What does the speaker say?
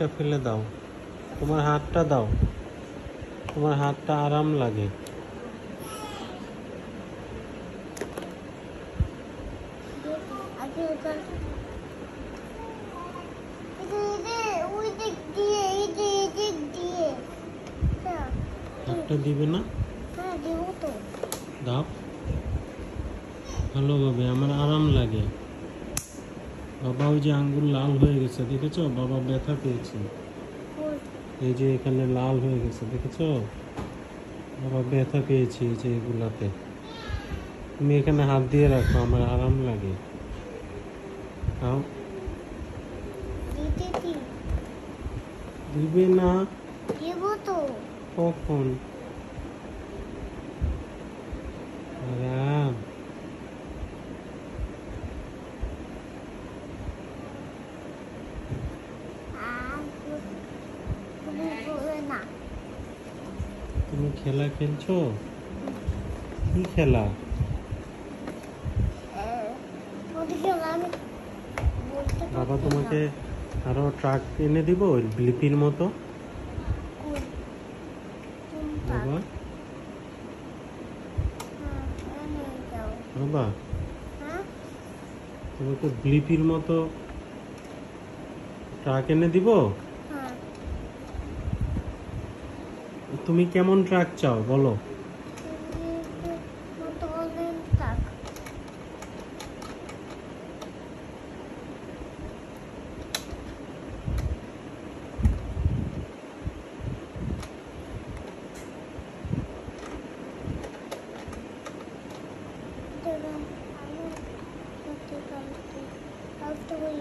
ব্যাগটা ফেলে দাও, তোমার হাতটা দাও, তোমার হাতটা আরাম লাগে। হাতটা দিবে না? দাও ভালোভাবে, আমার আরাম লাগে। বাবা ওই যে আঙ্গুল লাল হয়ে গেছে দেখেছো, বাবা ব্যথা পেয়েছে, এই যে এখানে লাল হয়ে গেছে দেখেছো, বাবা ব্যথা পেয়েছি এই যে এগুলাতে। তুমি এখানে হাত দিয়ে রাখো, আমার আরাম লাগে। খাও। দিবে না? কখন? আরাম। তুমি খেলা খেলছো? কি খেলা? বাবা তোমাকে আরো ট্রাক এনে দিব ব্লিপির মতো। বাবা বাবা তোমাকে ব্লিপির মতো ট্রাক এনে দিব। তুমি কেমন ট্রাক চাও বলো? After we